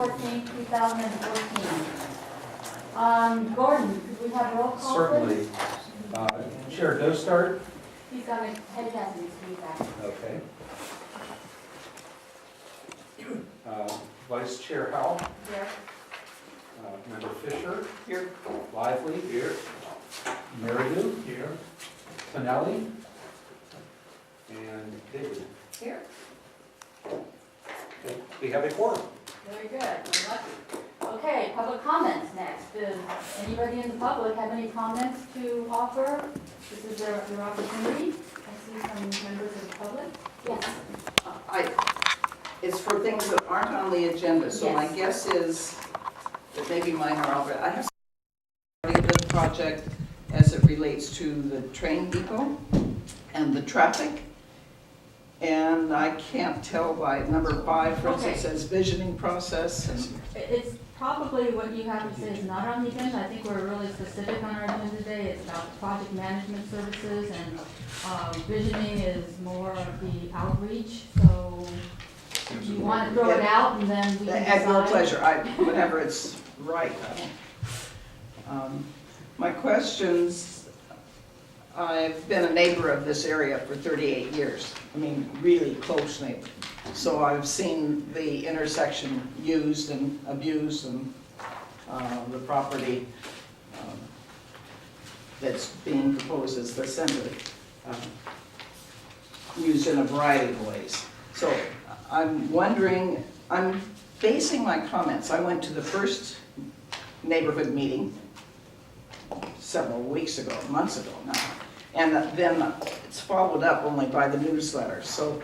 2014. Gordon, could we have roll call, Certainly. please? Chair Dostart. He's got a head test and he's feedback. Okay. Vice Chair Howell. Here. Member Fisher. Here. Lively. Here. Meridew. Here. Tonelli. And David. Here. Okay. We have a quorum. Very good. We're lucky. Okay, public comments next. Does anybody in the public have any comments to offer? This is their opportunity. I see some members of the public. Yes. It's for things that aren't on the agenda, so my Yes. guess is that maybe mine are already. I have started the project as it relates to the train depot and the traffic. And I can't tell by number 5, for instance, Okay. says visioning process. It's probably what you have to say is not on the agenda. I think we're really specific on our agenda today. It's about project management services, and visioning is more of the outreach. So do you want to throw it out and then we can decide? At your pleasure, whenever it's right. My questions, I've been a neighbor of this area for 38 years. I mean, really close neighbor. So I've seen the intersection used and abused, and the property that's being proposed as the center used in a variety of ways. So I'm wondering, I'm basing my comments, I went to the first neighborhood meeting several weeks ago, months ago now, and then it's followed up only by the newsletter. So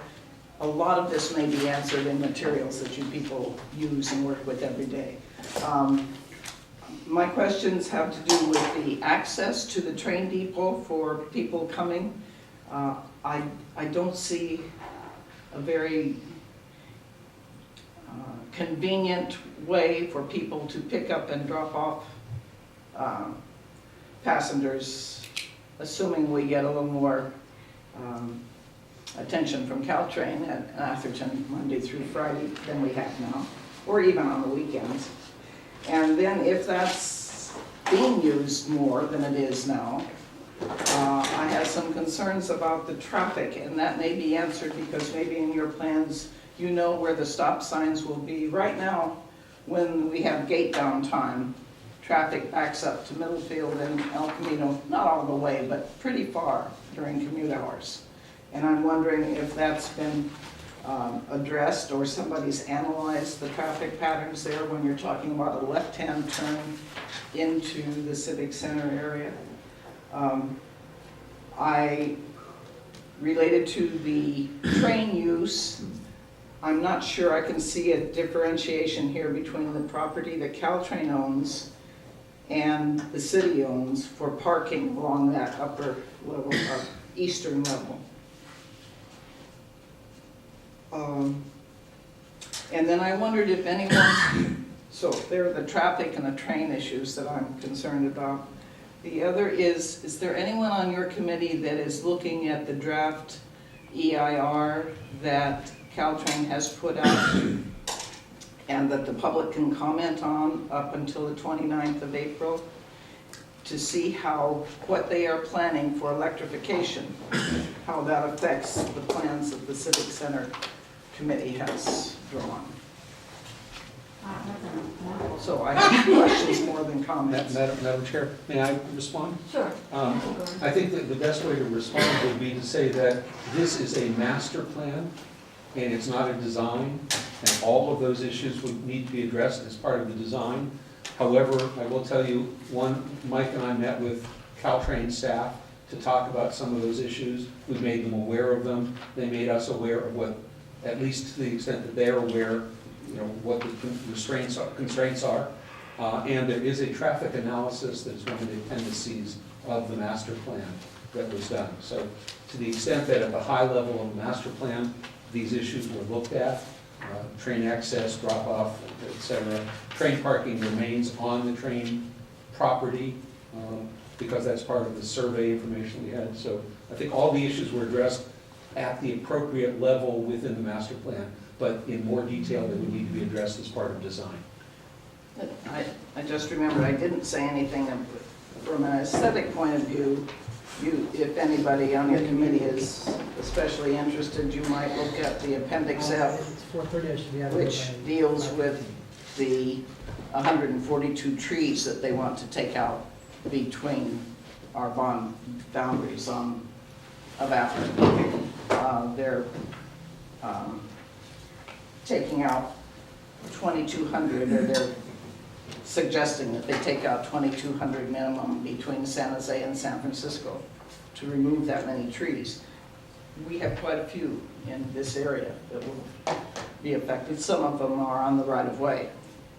a lot of this may be answered in materials that you people use and work with every day. My questions have to do with the access to the train depot for people coming. I don't see a very convenient way for people to pick up and drop off passengers, assuming we get a little more attention from Caltrain at Atherton Monday through Friday than we have now, or even on the weekends. And then if that's being used more than it is now, I have some concerns about the traffic, and that may be answered because maybe in your plans you know where the stop signs will be. Right now, when we have gate down time, traffic backs up to Middlefield and El Camino, not all the way, but pretty far during commute hours. And I'm wondering if that's been addressed, or somebody's analyzed the traffic patterns there when you're talking about a left-hand turn into the Civic Center area. Related to the train use, I'm not sure I can see a differentiation here between the property that Caltrain owns and the city owns for parking along that upper level, eastern level. And then I wondered if anyone, so there are the traffic and the train issues that I'm concerned about. The other is there anyone on your committee that is looking at the draft EIR that Caltrain has put out and that the public can comment on up until the 29th of April to see what they are planning for electrification, how that affects the plans that the Civic Center Committee has drawn. So I have questions more than comments. Madam Chair, may I respond? Sure. I think that the best way to respond would be to say that this is a master plan and it's not a design, and all of those issues would need to be addressed as part of the design. However, I will tell you, Mike and I met with Caltrain staff to talk about some of those issues. We made them aware of them. They made us aware of what, at least to the extent that they're aware, what the constraints are. And there is a traffic analysis that's one of the appendices of the master plan that was done. So to the extent that at the high level of the master plan, these issues were looked at, train access, drop-off, etc. Train parking remains on the train property because that's part of the survey information we had. So I think all the issues were addressed at the appropriate level within the master plan. but in more detail that would need to be addressed as part of design. I just remembered, I didn't say anything from an aesthetic point of view. If anybody on your committee is especially interested, you might look at the Appendix F, It's 4:30, I should be out of here which by deals with 5:15. the 142 trees that they want to take out between our bond boundaries of Atherton. They're taking out 2,200, or they're suggesting that they take out 2,200 minimum between San Jose and San Francisco to remove that many trees. We have quite a few in this area that will be affected. Some of them are on the right of way,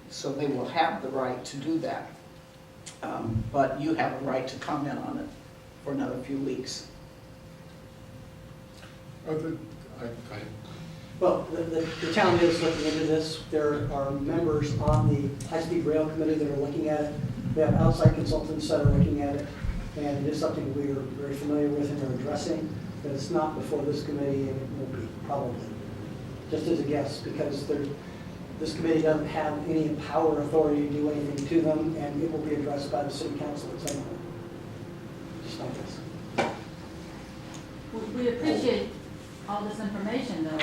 so they will have the right to do that. But you have a right to comment on it for another few weeks. Well, the town is looking into this. There are members on the high-speed rail committee that are looking at it. We have outside consultants that are looking at it, and it is something we are very familiar with and are addressing, but it's not before this committee, and it will be, probably, just as a guess, because this committee doesn't have any power or authority to do anything to them, and it will be addressed by the city council at some point. Just like this. We appreciate all this information, though,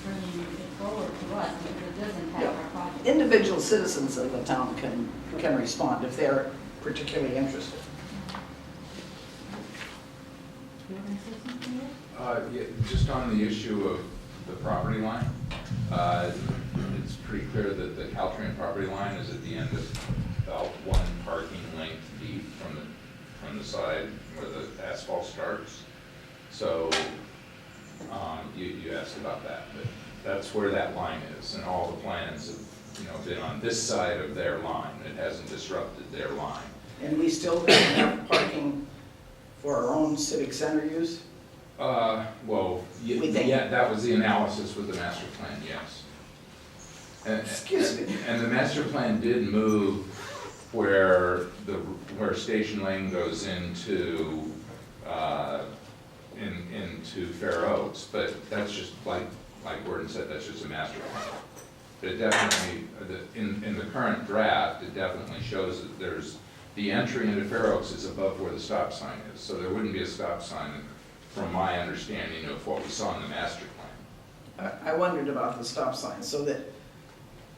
bringing it forward to us, because it does impact our project. Individual citizens of the town can respond if they're particularly interested. You were going to say something here? Yeah, just on the issue of the property line, it's pretty clear that the Caltrain property line is at the end of about one parking length deep from the side where the asphalt starts. So you asked about that, but that's where that line is, and all the plans have been on this side of their line. It hasn't disrupted their line. And we still have enough parking for our own civic center use? Well, We think- yeah, that was the analysis with the master plan, yes. Excuse me. And the master plan did move where Station Lane goes into Fair Oaks, but that's just like Gordon said, that's just a master plan. But it definitely, in the current draft, it definitely shows that the entry into Fair Oaks is above where the stop sign is, so there wouldn't be a stop sign from my understanding of what we saw in the master plan. I wondered about the stop sign, so that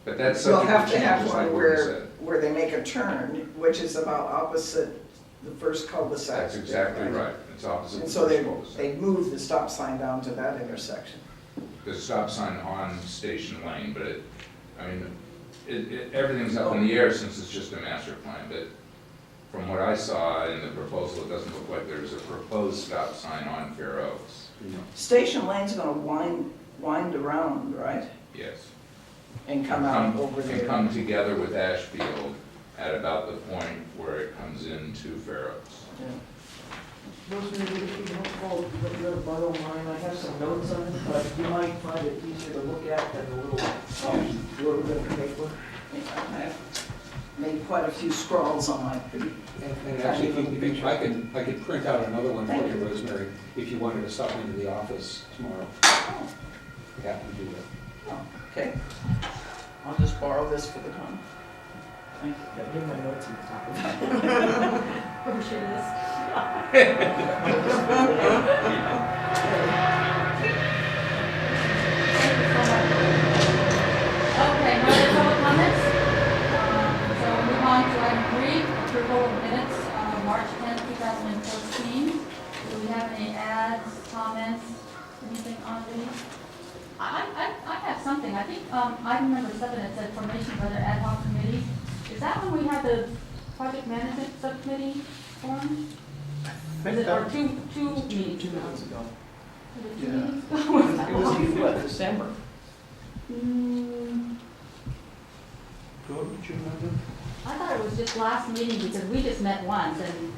But that's we'll subject have to to have changes, like one Gordon said. where they make a turn, which is about opposite the first cul-de-sac. That's exactly right, it's opposite. And the so first cul-de-sac. they moved the stop sign down to that intersection. The stop sign on Station Lane, but everything's up in the air since it's just a master plan, but from what I saw in the proposal, it doesn't look like there's a proposed stop sign on Fair Oaks. Station Lane's gonna wind around, right? Yes. And come out over And there. come together with Ashfield at about the point where it comes into Fair Oaks. Yeah. Rosemary, would it be helpful with your bottom line? I have some notes on it, but you might find it easier to look at than a little bit of paper. I have made quite a few scrawls on my pretty. And actually, I could print out another one for you, Rosemary, if you wanted to stop into the office tomorrow. Oh, We have to do that. oh, okay. I'll just borrow this for the time. Thank you. Yeah, give my notes on the top of that. Appreciate this. Okay, no other public comments? So we'll move on to item 3, approval of minutes, March 10th, 2014. Do we have any ads, comments, anything on these? I have something. I think item number 7, it said formation of other ad hoc committees. Is that when we had the project management subcommittee formed? Is it, or two meetings? 2 minutes ago. Was it 2 Yeah. meetings ago? It was in what, December? Don't you remember? I thought it was just last meeting because we just met once and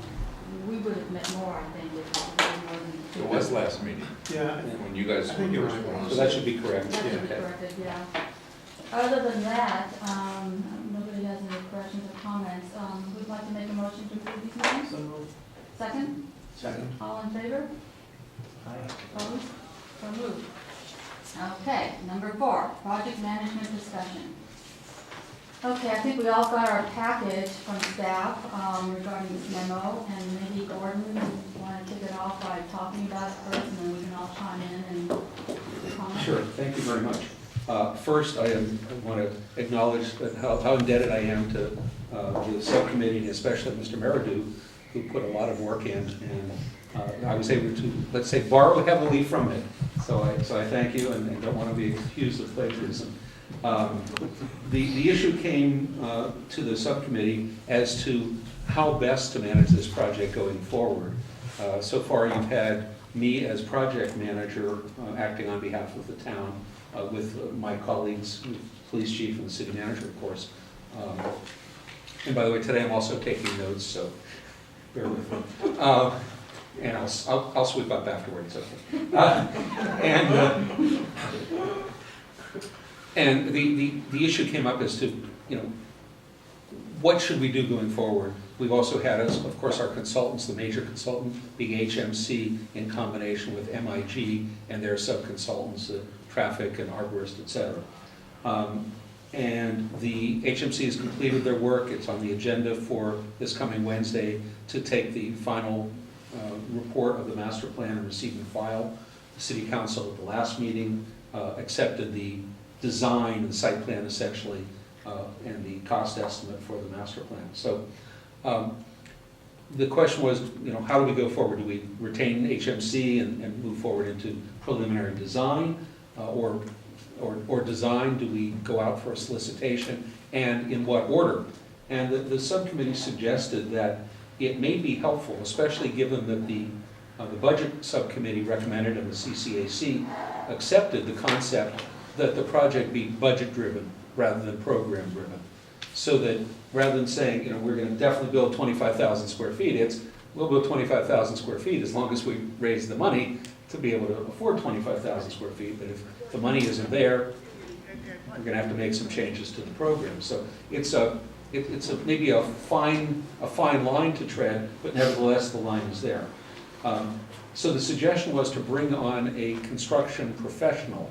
we would have met more, I think, if it was more than two. It was last meeting, Yeah. when you guys I were think you're first right. on. So that should be correct. That should be Okay. corrected, yeah. Other than that, nobody has any corrections or comments. We'd like to make a motion to approve these minutes. So moved. Second? Second. All in favor? Aye. Opposed? So moved. Okay, number 4, project management discussion. Okay, I think we all got our package from staff regarding this memo, and maybe Gordon, you want to kick it off by talking about it first, and then we can all chime in and comment? Sure, thank you very much. First, I want to acknowledge that how indebted I am to the subcommittee, and especially Mr. Meridew, who put a lot of work in, and I was able to, let's say, borrow heavily from it. So I thank you, and don't want to be accused of plagiarism. The issue came to the subcommittee as to how best to manage this project going forward. So far, you've had me as project manager acting on behalf of the town with my colleagues, police chief and the city manager, of course. And by the way, today I'm also taking notes, so bear with me. And I'll sweep up afterwards, okay. And the issue came up as to, you know, what should we do going forward? We've also had, of course, our consultants, the major consultant being HMC in combination with MIG and their sub-consultants, traffic and arborist, et cetera. And the HMC has completed their work. It's on the agenda for this coming Wednesday to take the final report of the master plan and receive and file. The city council at the last meeting accepted the design and site plan essentially, and the cost estimate for the master plan. So the question was, you know, how do we go forward? Do we retain HMC and move forward into preliminary design, or design? Do we go out for a solicitation, and in what order? And the subcommittee suggested that it may be helpful, especially given that the budget subcommittee recommended and the CCAC accepted the concept that the project be budget-driven rather than program-driven. So that rather than saying, you know, we're going to definitely build 25,000 square feet, it's we'll build 25,000 square feet as long as we raise the money to be able to afford 25,000 square feet. But if the money isn't there, we're going to have to make some changes to the program. So it's maybe a fine line to tread, but nevertheless the line is there. So the suggestion was to bring on a construction professional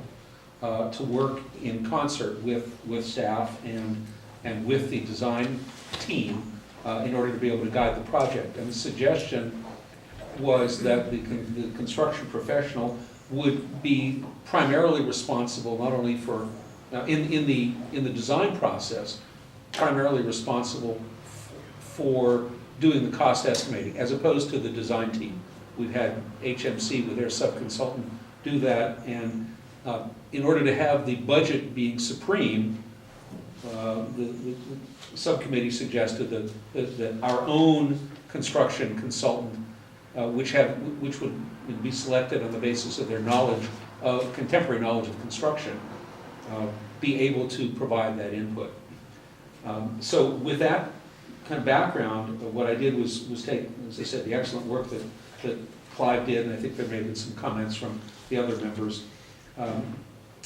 to work in concert with staff and with the design team in order to be able to guide the project. And the suggestion was that the construction professional would be primarily responsible not only for, in the design process, primarily responsible for doing the cost estimating, as opposed to the design team. We've had HMC with their sub-consultant do that, and in order to have the budget being supreme, the subcommittee suggested that our own construction consultant, which would be selected on the basis of their knowledge of contemporary knowledge of construction, be able to provide that input. So with that kind of background, what I did was take, as I said, the excellent work that Clive did, and I think there may have been some comments from the other members,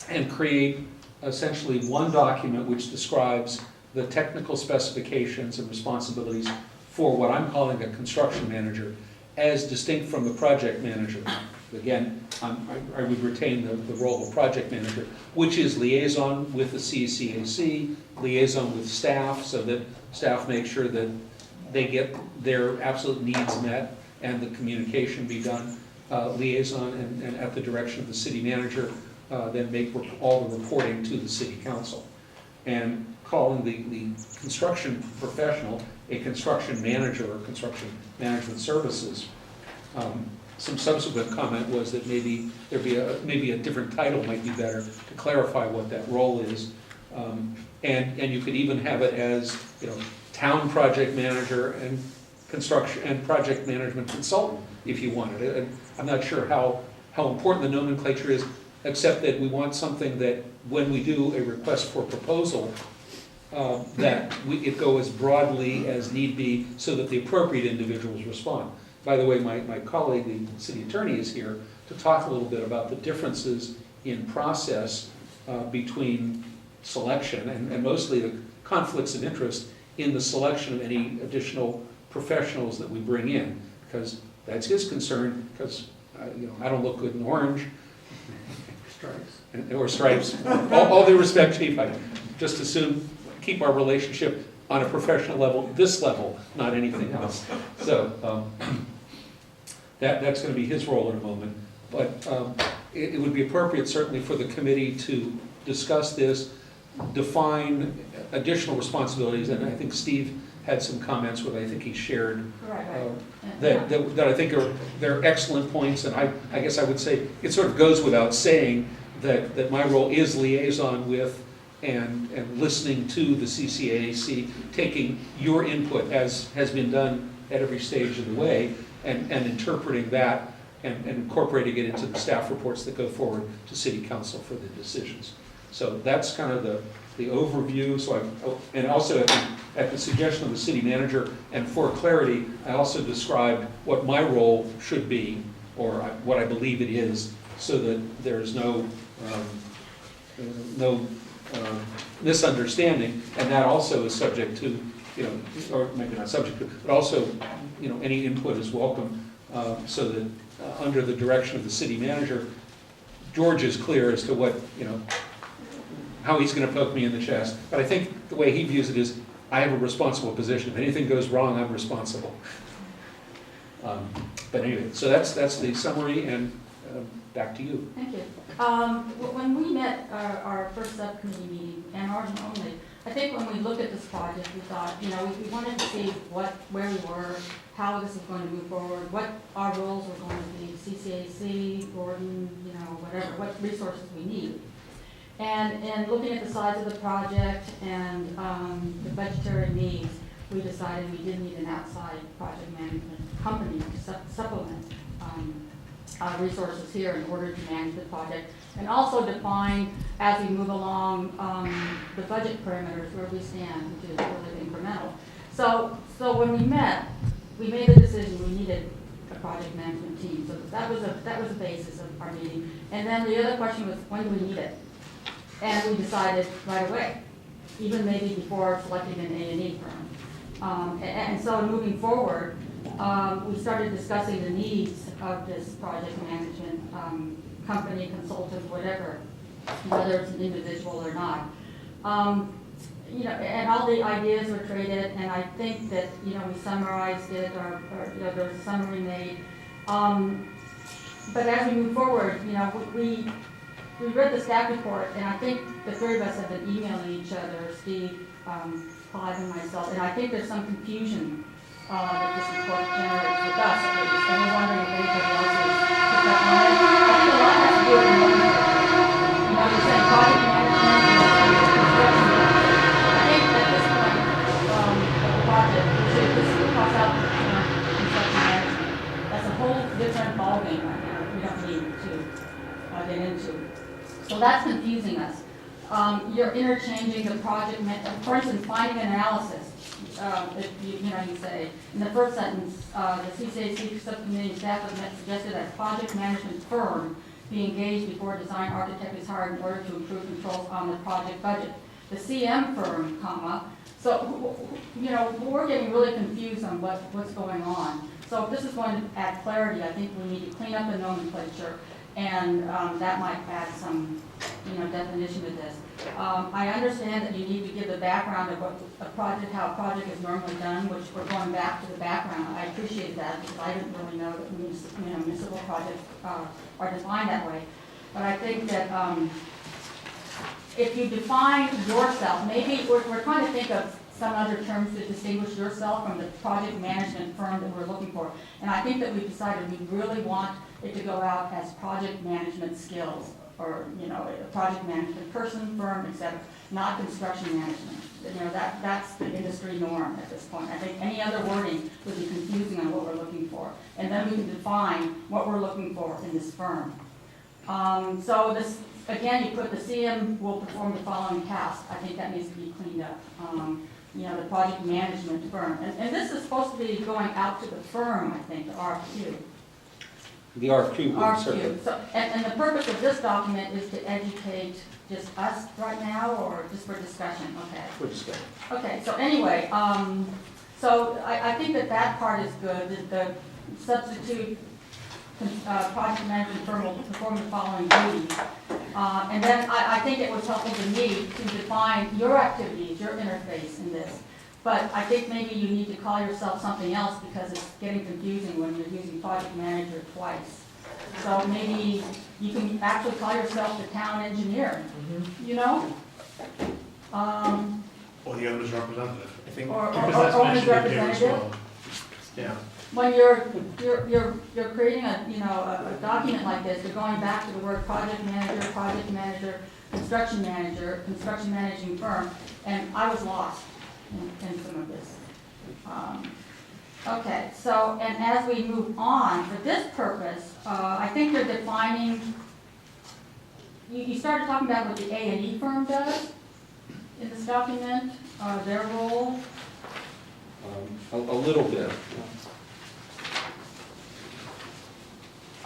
and create essentially one document which describes the technical specifications and responsibilities for what I'm calling a construction manager, as distinct from the project manager. Again, I would retain the role of project manager, which is liaison with the CCAC, liaison with staff, so that staff make sure that they get their absolute needs met and the communication be done, liaison and at the direction of the city manager, then make all the reporting to the city council. And calling the construction professional a construction manager or construction management services. Some subsequent comment was that maybe maybe a different title might be better to clarify what that role is. And you could even have it as, you know, town project manager and construction and project management consultant if you wanted it. And I'm not sure how important the nomenclature is, except that we want something that when we do a request for proposal, that it go as broadly as need be so that the appropriate individuals respond. By the way, my colleague, the city attorney, is here to talk a little bit about the differences in process between selection and mostly the conflicts of interest in the selection of any additional professionals that we bring in, because that's his concern, because you know, I don't look good in orange. Strikes. or stripes. All due respect, Chief, I just assume, keep our relationship on a professional level, this level, not anything else. So, that's gonna be his role in a moment. But it would be appropriate certainly for the committee to discuss this, define additional responsibilities, and I think Steve had some comments with, I think he shared, Right, that I think they're excellent points, and I guess I would say, it sort of goes without saying that my role is liaison with and listening to the CCAC, taking your input as has been done at every stage of the way, and interpreting that and incorporating it into the staff reports that go forward to City Council for the decisions. So that's kind of the overview. So and also at the suggestion of the city manager, and for clarity, I also described what my role should be, or what I believe it is, so that there's no misunderstanding. And that also is subject to, or maybe not subject to, but also, any input is welcome, so that under the direction of the city manager, George is clear as to what, how he's going to poke me in the chest. But I think the way he views it is, I have a responsible position. If anything goes wrong, I'm responsible. But anyway, so that's the summary, and back to you. Thank you. When we met our first subcommittee meeting, and ours only, I think when we looked at this project, we thought, we wanted to see where we were, how this is going to move forward, what our roles were going to be, CCAC, Gordon, whatever, what resources we need. And looking at the size of the project and the budgetary needs, we decided we did need an outside project management company to supplement our resources here in order to manage the project, and also define, as we move along, the budget parameters where we stand, which is really incremental. So when we met, we made the decision we needed a project management team. So that was the basis of our meeting. And then the other question was, when do we need it? And we decided right away, even maybe before selecting an A&E firm. And so moving forward, we started discussing the needs of this project management company, consultant, whatever, whether it's an individual or not. And all the ideas were traded, and I think that, we summarized it, or there was a summary made. But as we move forward, we read the staff report, and I think the three of us have been emailing each other, Steve, Clive, and myself, and I think there's some confusion that this report generates with us, at least, and we're wondering if anybody else has picked up on it. I think a lot has to do with the you're saying project management and construction. I think at this point of the project, we should just cross out construction management. That's a whole different ballgame right now. We don't need to get into. So that's confusing us. You're interchanging the project, for instance, finding an analysis. If you say, in the first sentence, the CCAC subcommittee staff have suggested that a project management firm be engaged before a design architect is hired in order to improve controls on the project budget. The CM firm, so, we're getting really confused on what's going on. So if this is going to add clarity, I think we need to clean up the nomenclature, and that might add some, definition to this. I understand that you need to give the background of how a project is normally done, which we're going back to the background. I appreciate that, because I didn't really know that municipal projects are defined that way. But I think that if you define yourself, maybe we're trying to think of some other terms to distinguish yourself from the project management firm that we're looking for. And I think that we've decided we really want it to go out as project management skills, or, a project management person, firm, etc., not construction management. That's the industry norm at this point. I think any other wording would be confusing on what we're looking for. And then we can define what we're looking for in this firm. So this, again, you put the CM will perform the following tasks. I think that needs to be cleaned up. The project management firm. And this is supposed to be going out to the firm, I think, the RFQ. The RFQ. RFQ. So, and the purpose of this document is to educate just us right now, or just for discussion? Okay. For discussion. Okay, so anyway, so I think that part is good, that the substitute project management firm will perform the following duties. And then I think it was helpful to me to define your activities, your interface in this. But I think maybe you need to call yourself something else because it's getting confusing when you're using project manager twice. So maybe you can actually call yourself the town engineer, you know? Or the owner's representative, I think. Or because that's owner's mentioned in here as representative. well. Yeah. When you're creating a document like this, you're going back to the word project manager, construction managing firm, and I was lost in some of this. Okay, so, and as we move on, for this purpose, I think you're defining, you started talking about what the A&E firm does in this document, their role. A little bit.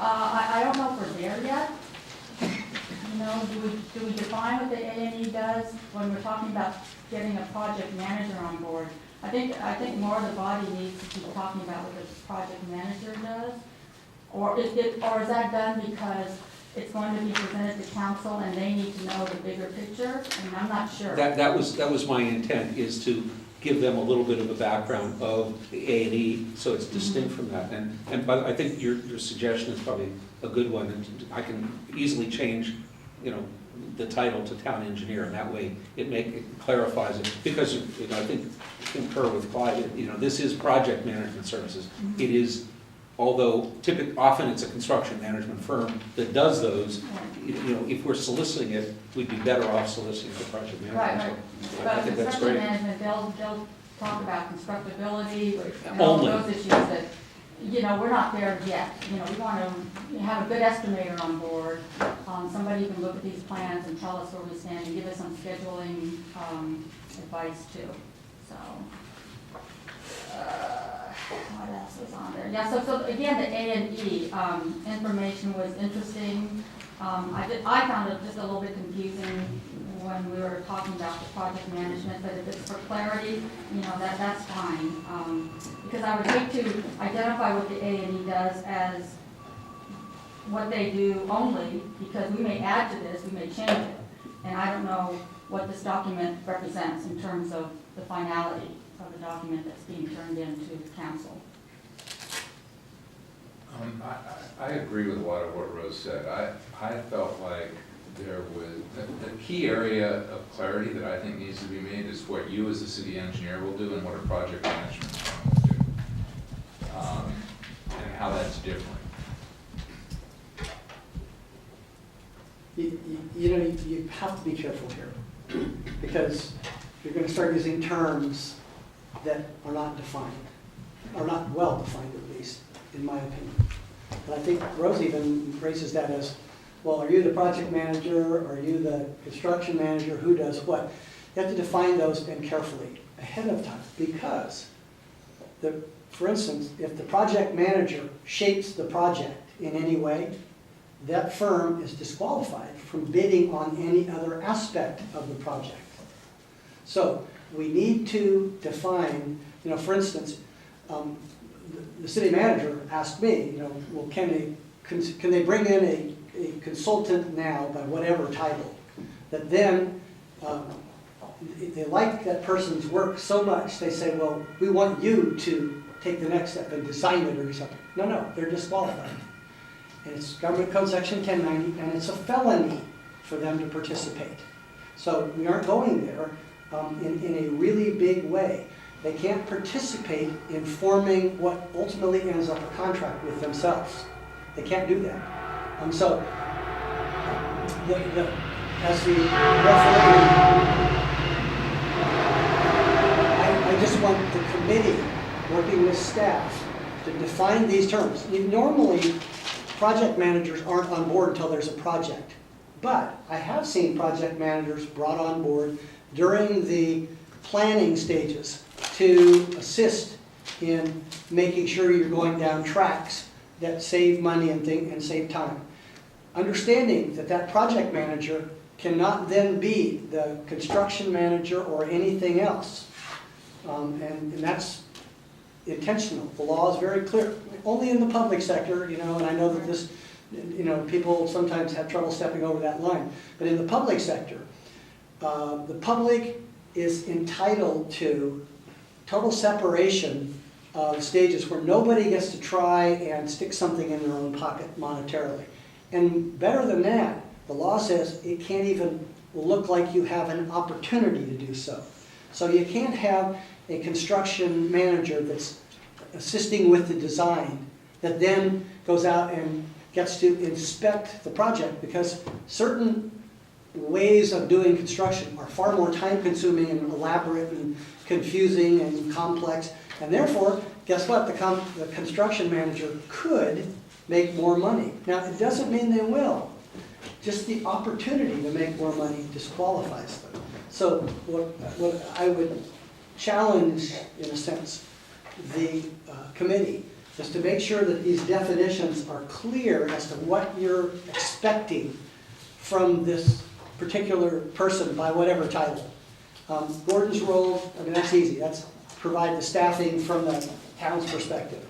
I don't know if we're there yet. You know, do we define what the A&E does when we're talking about getting a project manager on board? I think more of the body needs to keep talking about what the project manager does. Or is that done because it's going to be presented to council and they need to know the bigger picture? I mean, I'm not sure. That was my intent, is to give them a little bit of a background of the A&E, so it's distinct from that. But I think your suggestion is probably a good one, and I can easily change, the title to town engineer, and that way it clarifies it. Because, I think, concur with Clyde, this is project management services. It is, although often it's a construction management firm that does those, if we're soliciting it, we'd be better off soliciting the project management. Right. So I But think that's construction great. management, they'll talk about constructability, and Only. all those issues that, we're not there yet. We want to have a good estimator on board, somebody who can look at these plans and tell us where we stand and give us some scheduling advice too. So, what else was on there? Yeah, so again, the A&E information was interesting. I found it just a little bit confusing when we were talking about the project management, but if it's for clarity, that's fine. Because I would hate to identify what the A&E does as what they do only, because we may add to this, we may change it. And I don't know what this document represents in terms of the finality of the document that's being turned in to the council. I agree with a lot of what Rose said. I felt like there was, the key area of clarity that I think needs to be made is what you as the city engineer will do and what a project management firm will do. And how that's different. You have to be careful here, because you're going to start using terms that are not defined, or not well defined at least, in my opinion. And I think Rose even raises that as, well, are you the project manager, are you the construction manager, who does what? You have to define those and carefully ahead of time, because, for instance, if the project manager shapes the project in any way, that firm is disqualified from bidding on any other aspect of the project. So we need to define, for instance, the city manager asked me, well, can they bring in a consultant now by whatever title, that then they like that person's work so much, they say, well, we want you to take the next step and design it or something. No, they're disqualified. And it's Government Code Section 1090, and it's a felony for them to participate. So we aren't going there in a really big way. They can't participate in forming what ultimately ends up a contract with themselves. They can't do that. So, as the referee, I just want the committee working with staff to define these terms. Normally, project managers aren't on board until there's a project. But I have seen project managers brought on board during the planning stages to assist in making sure you're going down tracks that save money and save time. Understanding that project manager cannot then be the construction manager or anything else. And that's intentional. The law is very clear, only in the public sector, and I know that this, people sometimes have trouble stepping over that line. But in the public sector, the public is entitled to total separation of stages where nobody gets to try and stick something in their own pocket monetarily. And better than that, the law says it can't even look like you have an opportunity to do so. So you can't have a construction manager that's assisting with the design that then goes out and gets to inspect the project, because certain ways of doing construction are far more time-consuming and elaborate and confusing and complex. And therefore, guess what? The construction manager could make more money. Now, it doesn't mean they will. Just the opportunity to make more money disqualifies them. So what I would challenge, in a sense, the committee is to make sure that these definitions are clear as to what you're expecting from this particular person by whatever title. Gordon's role, that's easy. That's provide the staffing from the town's perspective.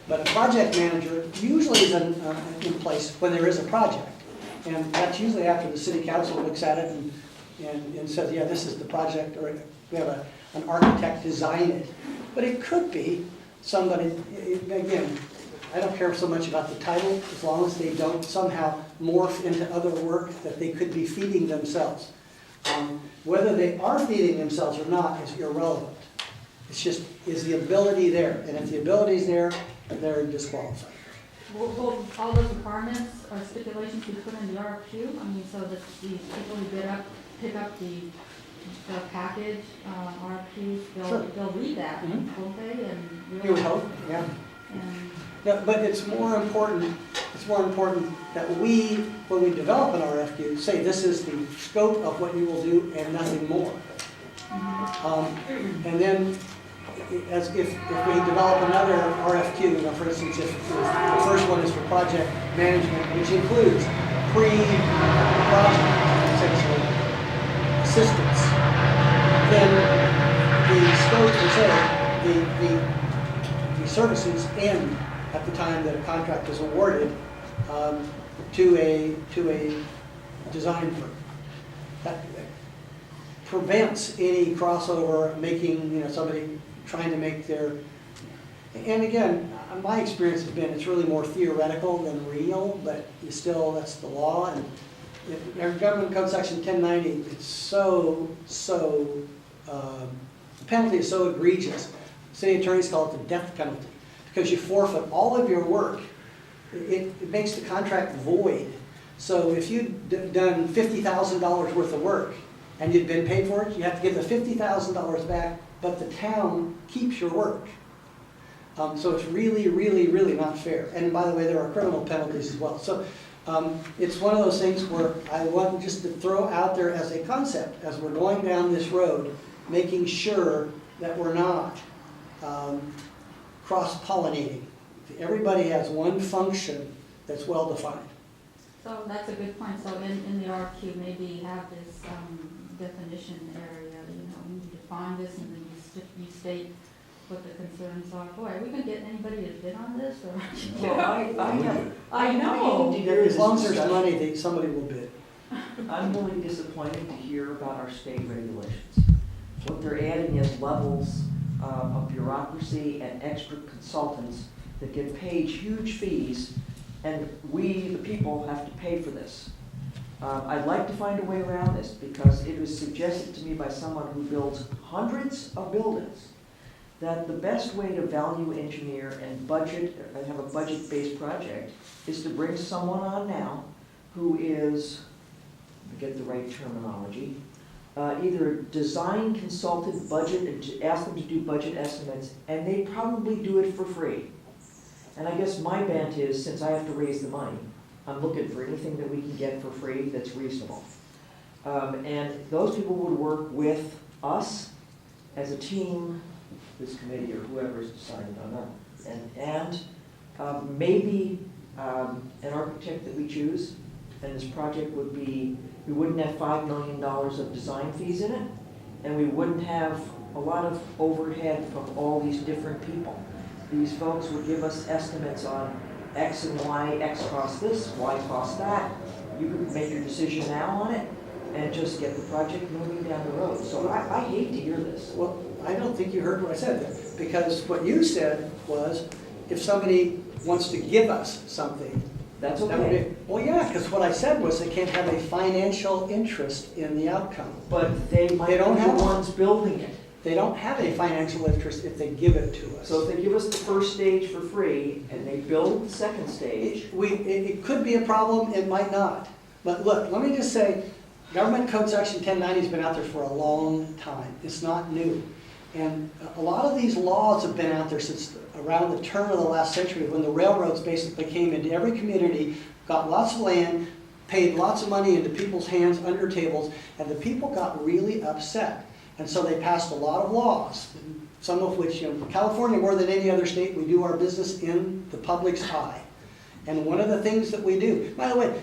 But a project manager usually is in place when there is a project. And that's usually after the city council looks at it and says, yeah, this is the project, or we have an architect design it. But it could be somebody, again, I don't care so much about the title, as long as they don't somehow morph into other work that they could be feeding themselves. Whether they are feeding themselves or not is irrelevant. It's just, is the ability there? And if the ability's there, they're disqualified. Will all those requirements or stipulations be put in the RFQ? I mean, so that the people who pick up the package, RFQs, Sure. they'll read that, Mhm. won't they? And You would hope, yeah. And Yeah, but it's more important that when we develop an RFQ, say this is the scope of what you will do and nothing more. And then, as if we develop another RFQ, for instance, if the first one is for project management, which includes pre-project, essentially, assistance, then the scope would say the services end at the time that a contract is awarded to a design firm. That prevents any crossover, making somebody trying to make their. And again, my experience has been it's really more theoretical than real, but that's the law. And our government code section 1090, it's the penalty is so egregious. City attorneys call it the death penalty, because you forfeit all of your work. It makes the contract void. So if you'd done $50,000 worth of work and you'd been paid for it, you have to give the $50,000 back, but the town keeps your work. So it's really, really, really not fair. And by the way, there are criminal penalties as well. So it's one of those things where I want just to throw out there as a concept, as we're going down this road, making sure that we're not cross-pollinating. Everybody has one function that's well-defined. so that's a good point. So in the RFQ, maybe have this definition area, you define this and then you state what the concerns are. Boy, are we going to get anybody to bid on this? Or? I know. As long as there's money, somebody will bid. I'm really disappointed to hear about our state regulations. What they're adding is levels of bureaucracy and extra consultants that get paid huge fees, and we, the people, have to pay for this. I'd like to find a way around this, because it was suggested to me by someone who builds hundreds of buildings that the best way to value engineer and budget, and have a budget-based project, is to bring someone on now who is, to get the right terminology, either design consultant budget, and ask them to do budget estimates, and they probably do it for free. And I guess my bent is, since I have to raise the money, I'm looking for anything that we can get for free that's reasonable. And those people would work with us as a team, this committee or whoever's decided on that. And maybe an architect that we choose, and this project would be, we wouldn't have $5 million of design fees in it, and we wouldn't have a lot of overhead from all these different people. these folks would give us estimates on X and Y, X costs this, Y costs that. You could make your decision now on it and just get the project moving down the road. So I hate to hear this. Well, I don't think you heard what I said, because what you said was, if somebody wants to give us something, That's that would okay. be, well, yeah, because what I said was they can't have a financial interest in the outcome. But they might be They don't the have- ones building it. They don't have a financial interest if they give it to us. So if they give us the first stage for free and they build the second stage, It could be a problem, it might not. But look, let me just say, Government Code Section 1090 has been out there for a long time. It's not new. And a lot of these laws have been out there since around the turn of the last century, when the railroads basically came into every community, got lots of land, paid lots of money into people's hands under tables, and the people got really upset. And so they passed a lot of laws, some of which, California, more than any other state, we do our business in the public's eye. And one of the things that we do, by the way,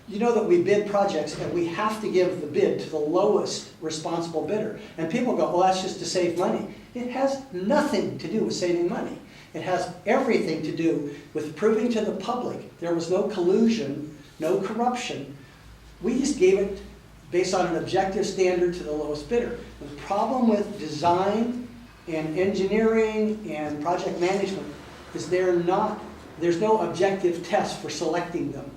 you know that we bid projects and we have to give the bid to the lowest responsible bidder. And people go, well, that's just to save money. It has nothing to do with saving money. It has everything to do with proving to the public there was no collusion, no corruption. We just gave it based on an objective standard to the lowest bidder. The problem with design and engineering and project management is there's no objective test for selecting them.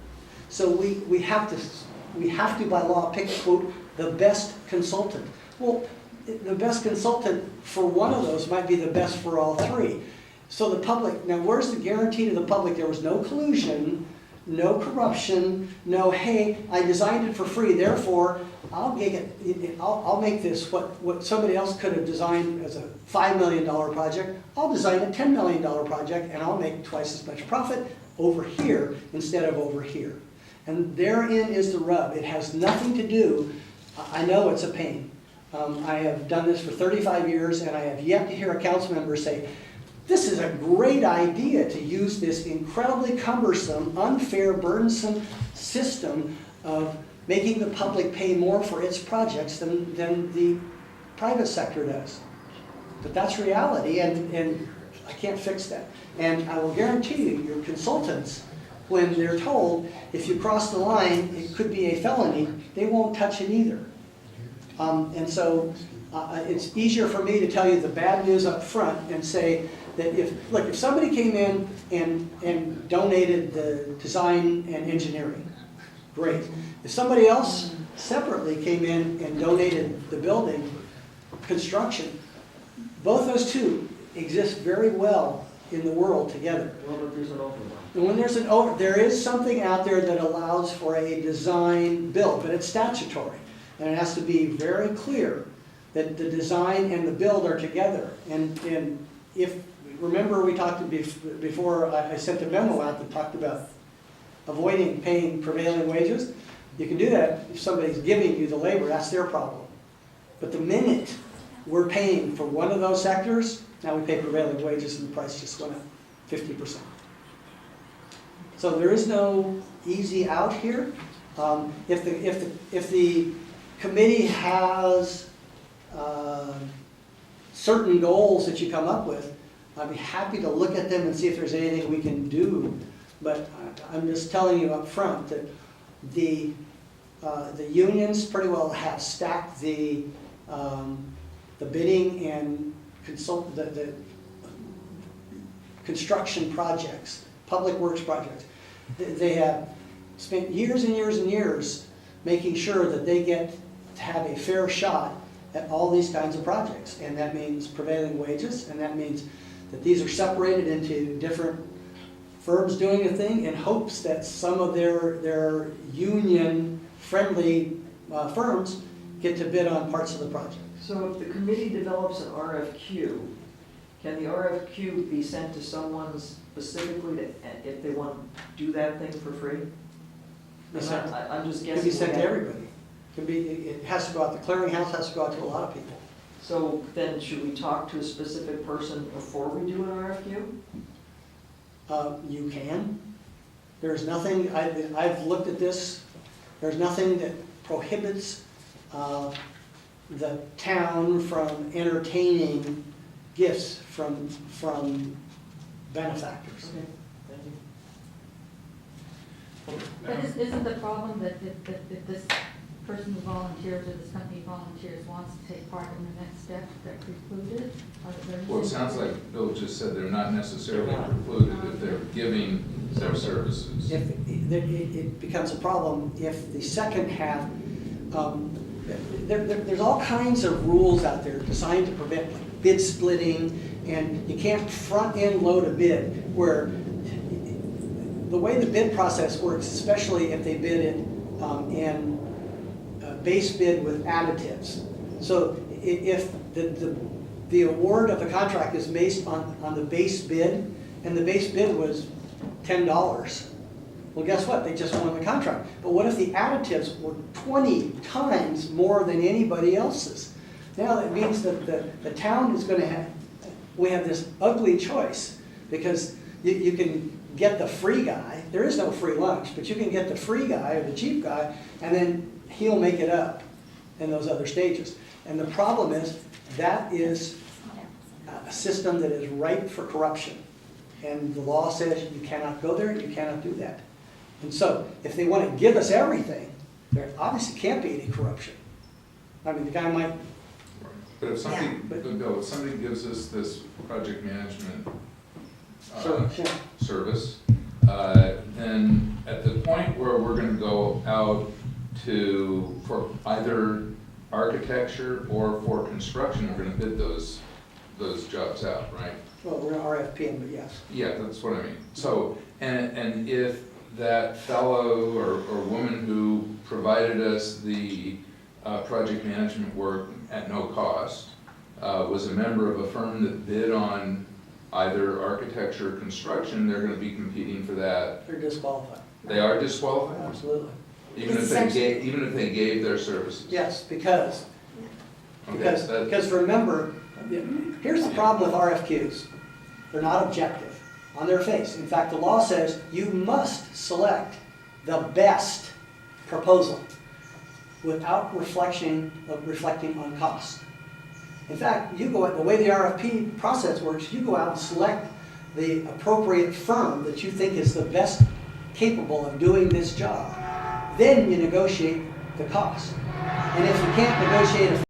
So we have to by law pick, quote, the best consultant. Well, the best consultant for one of those might be the best for all three. So the public, now where's the guarantee to the public there was no collusion, no corruption, no, hey, I designed it for free, therefore I'll make this what somebody else could have designed as a $5 million project, I'll design a $10 million project and I'll make twice as much profit over here instead of over here. And therein is the rub. It has nothing to do, I know it's a pain. I have done this for 35 years and I have yet to hear a council member say, this is a great idea to use this incredibly cumbersome, unfair, burdensome system of making the public pay more for its projects than the private sector does. But that's reality, and I can't fix that. And I will guarantee you, your consultants, when they're told, if you cross the line, it could be a felony, they won't touch it either. And so it's easier for me to tell you the bad news up front and say that if somebody came in and donated the design and engineering, great. If somebody else separately came in and donated the building, construction, both those two exist very well in the world together. well, but there's an overlap. And when there is something out there that allows for a design build, but it's statutory. And it has to be very clear that the design and the build are together. And remember we talked before I sent a memo out that talked about avoiding paying prevailing wages. You can do that if somebody's giving you the labor, that's their problem. But the minute we're paying for one of those sectors, now we pay prevailing wages and the price just went up 50%. So there is no easy out here. If the committee has certain goals that you come up with, I'd be happy to look at them and see if there's anything we can do. But I'm just telling you up front that the unions pretty well have stacked the bidding and the construction projects, public works projects. They have spent years and years and years making sure that they get to have a fair shot at all these kinds of projects. And that means prevailing wages, and that means that these are separated into different firms doing a thing in hopes that some of their union-friendly firms get to bid on parts of the project. So if the committee develops an RFQ, can the RFQ be sent to someone specifically if they want to do that thing for free? I'm just It guessing. can be sent to everybody. It has to go out, the clearinghouse has to go out to a lot of people. So then should we talk to a specific person before we do an RFQ? You can. There's nothing, I've looked at this, there's nothing that prohibits the town from entertaining gifts from benefactors. Okay, thank you. But isn't the problem that if this person who volunteers or this company volunteers wants to take part in the next step, they're precluded? Or that they're- Well, it sounds like Bill just said they're not necessarily precluded if they're giving their services. If, it becomes a problem if the second half, there's all kinds of rules out there designed to prevent like bid splitting, and you can't front-end load a bid, where the way the bid process works, especially if they bid it in base bid with additives. So if the award of the contract is based on the base bid, and the base bid was $10, well, guess what? They just won the contract. But what if the additives were 20 times more than anybody else's? Now that means that the town is going to have, we have this ugly choice, because you can get the free guy. There is no free lunch, but you can get the free guy or the cheap guy, and then he'll make it up in those other stages. And the problem is, that is a system that is ripe for corruption. And the law says you cannot go there, you cannot do that. And so, if they want to give us everything, there obviously can't be any corruption. I mean, the guy might, But if somebody, Yeah, but- Bill, if somebody gives us this project management yeah. service, then at the point where we're gonna go out for either architecture or for construction, we're gonna bid those jobs out, right? Well, we're RFPing, but yes. Yeah, that's what I mean. So, and if that fellow or woman who provided us the project management work at no cost was a member of a firm that bid on either architecture or construction, they're gonna be competing for that. They're disqualified. They are disqualified, Absolutely. even if they gave their services? Yes, because Okay, that- Because remember, here's the problem with RFQs. They're not objective on their face. In fact, the law says you must select the best proposal without reflecting on cost. In fact, the way the RFP process works, you go out and select the appropriate firm that you think is the best capable of doing this job. Then you negotiate the cost. And if you can't negotiate a